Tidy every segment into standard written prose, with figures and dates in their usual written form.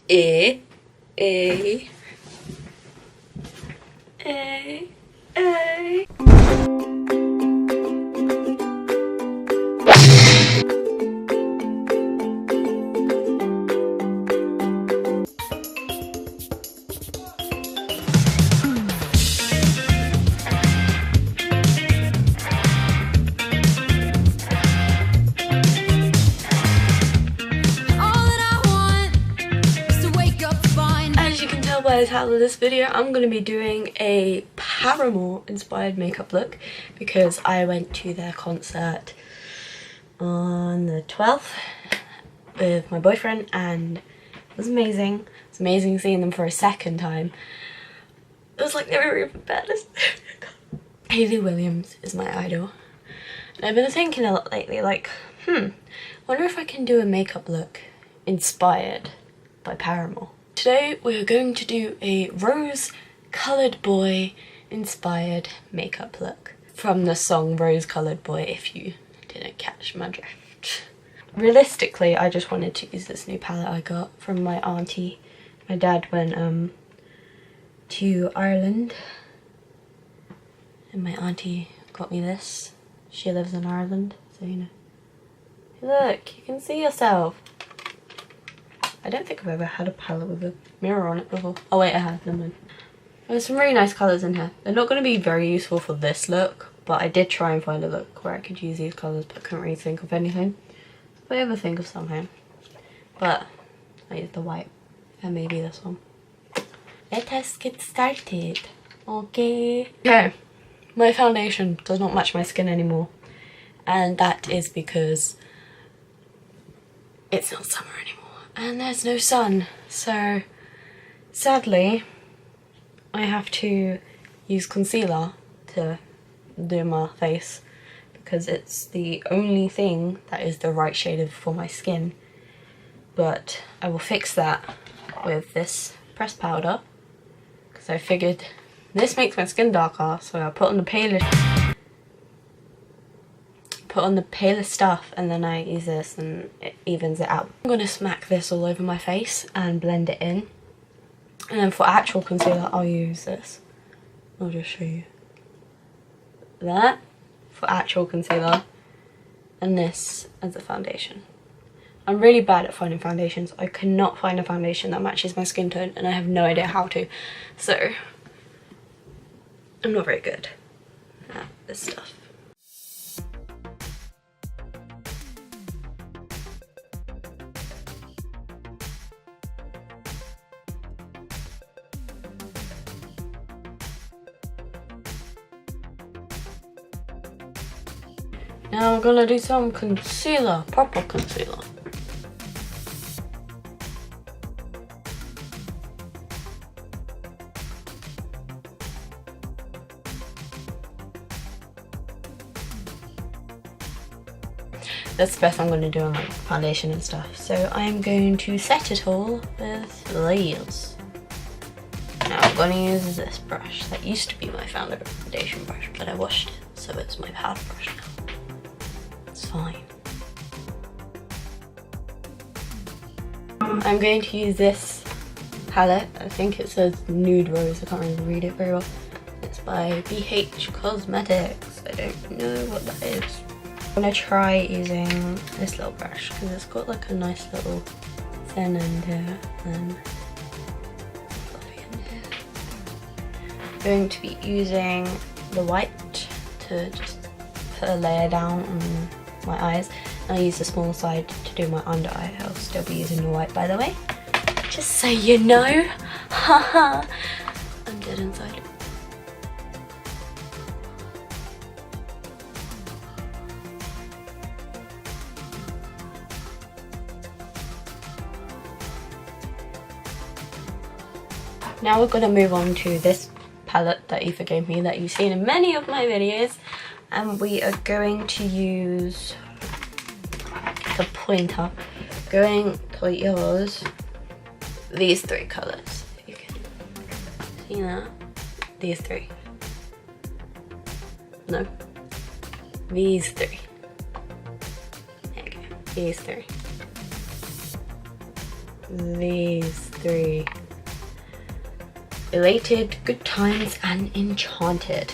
A, A, A, A. By the title of this video, I'm going to be doing a Paramore inspired makeup look because I went to their concert on the 12th with my boyfriend and it was amazing. It's amazing seeing them for a second time. It was like they were even better. Hayley Williams is my idol and I've been thinking a lot lately, like, wonder if I can do a makeup look inspired by Paramore. Today we are going to do a Rose Coloured Boy inspired makeup look from the song Rose Coloured Boy, if you didn't catch my drift. Realistically, I just wanted to use this new palette I got from my auntie. My dad went to Ireland and my auntie got me this. She lives in Ireland, so you know. Look, you can see yourself. I don't think I've ever had a palette with a mirror on it before. Oh wait, I have, never mind. There's some really nice colours in here. They're not going to be very useful for this look, but I did try and find a look where I could use these colours, but couldn't really think of anything. If I ever think of something. But I used the white and maybe this one. Let us get started. Okay. Okay, my foundation does not match my skin anymore. And that is because it's not summer anymore. And there's no sun, so sadly I have to use concealer to do my face because it's the only thing that is the right shade for my skin. But I will fix that with this pressed powder because I figured this makes my skin darker, so I put on the palest stuff and then I use this and it evens it out. I'm going to smack this all over my face and blend it in. And then for actual concealer I'll use this. I'll just show you. That for actual concealer and this as a foundation. I'm really bad at finding foundations. I cannot find a foundation that matches my skin tone and I have no idea how to. So I'm not very good at this stuff. Now we're gonna do some concealer, purple concealer. That's the best I'm going to do on like foundation and stuff. So I'm going to set it all with layers. Now I'm going to use this brush. That used to be my foundation brush, but I washed it, so it's my powder brush now. It's fine. I'm going to use this palette. I think it says Nude Rose. I can't really read it very well. It's by BH Cosmetics. I don't know what that is. I'm going to try using this little brush because it's got like a nice little thin end here and fluffy end here. I'm going to be using the white to just put a layer down on my eyes. And I use the small side to do my under eye. I'll still be using the white, by the way. Just so you know. Haha. I'm dead inside. Now we're going to move on to this palette that Aoife gave me that you've seen in many of my videos, and we are going to use the pointer. Going to use these three colours. You can see that. These three. No. These three. There you go. These three. these three: Elated, Good Times, and Enchanted.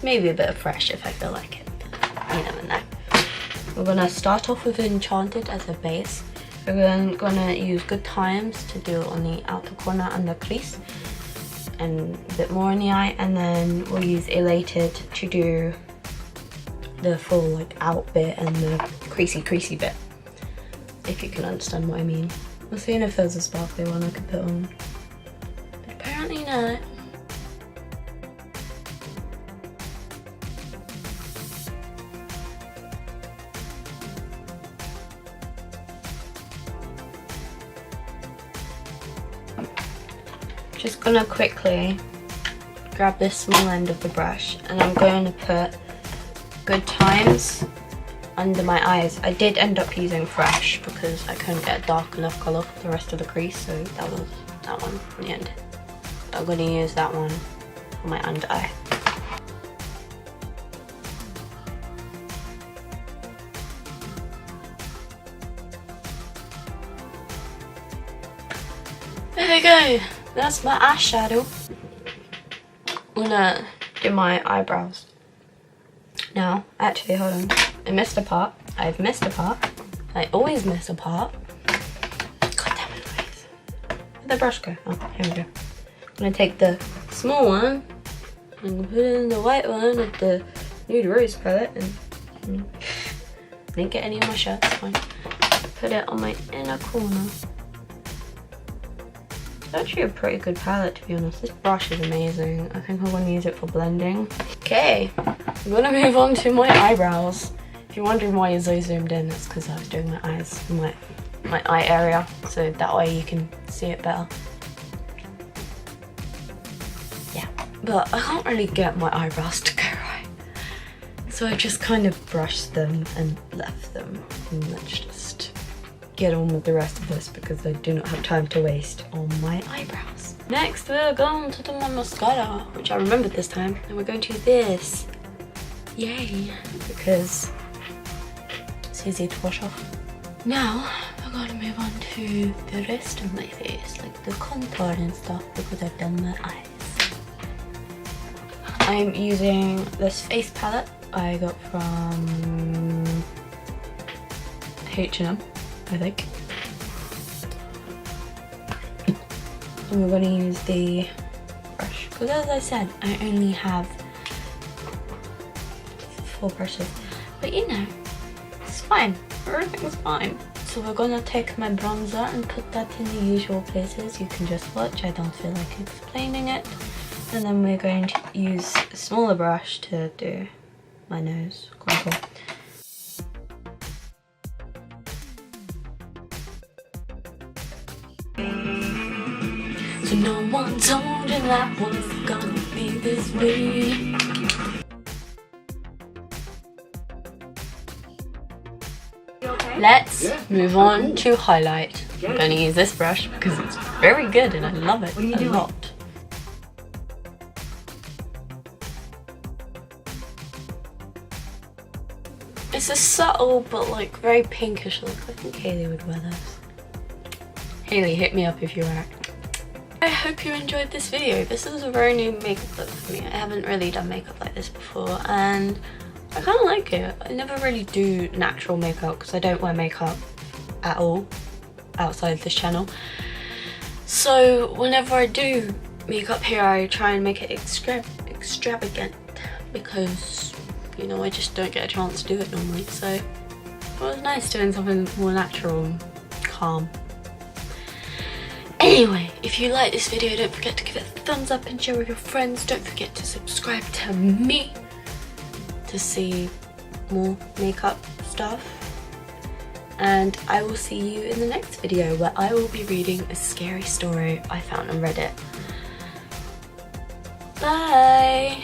Maybe a bit of Fresh if I feel like it. You never know. We're gonna start off with Enchanted as a base. We're then gonna use Good Times to do on the outer corner and the crease, and a bit more in the eye, and then we'll use Elated to do the full like out bit and the creasy bit, if you can understand what I mean. We're seeing if there's a sparkly one I could put on, but apparently not. Just gonna quickly grab this small end of the brush, and I'm going to put Good Times under my eyes. I did end up using Fresh because I couldn't get a dark enough colour for the rest of the crease, so that was that one in the end. I'm going to use that one for my under eye. There we go, that's my eyeshadow. I'm gonna do my eyebrows. Now, actually, hold on. I missed a part. I've missed a part. I always miss a part. God damn it, guys. Where'd the brush go? Oh, here we go. I'm gonna take the small one and put it in the white one with the Nude Rose palette and didn't get any on my shirt, it's fine. Put it on my inner corner. It's actually a pretty good palette, to be honest. This brush is amazing. I think I'm gonna use it for blending. Okay. I'm gonna move on to my eyebrows. If you're wondering why you're so zoomed in, it's because I was doing my eyes, my eye area, so that way you can see it better. Yeah, but I can't really get my eyebrows to go right, so I just kind of brushed them and left them, and let's just get on with the rest of this because I do not have time to waste on my eyebrows. Next, we're going to do my mascara, which I remembered this time, and we're going to do this. Yay, because it's easy to wash off. Now we're going to move on to the rest of my face, like the contour and stuff, because I've done my eyes. I'm using this face palette I got from H&M, I think. And we're going to use the brush, because as I said, I only have 4 brushes, but you know, it's fine, everything's fine. So we're gonna take my bronzer and put that in the usual places. You can just watch, I don't feel like explaining it. And then we're going to use a smaller brush to do my nose contour. So no one told you that was gonna be this way. Let's move on to highlight. I'm going to use this brush because it's very good and I love it a lot. It's a subtle but like very pinkish look. I think Haley would wear this. Haley, hit me up if you wear it. I hope you enjoyed this video. This is a very new makeup look for me. I haven't really done makeup like this before and I kind of like it. I never really do natural makeup because I don't wear makeup at all outside this channel. So whenever I do makeup here, I try and make it extravagant because, you know, I just don't get a chance to do it normally. So it was nice doing something more natural and calm. Anyway, if you like this video, don't forget to give it a thumbs up and share with your friends. Don't forget to subscribe to me to see more makeup stuff, and I will see you in the next video where I will be reading a scary story I found on Reddit. Bye!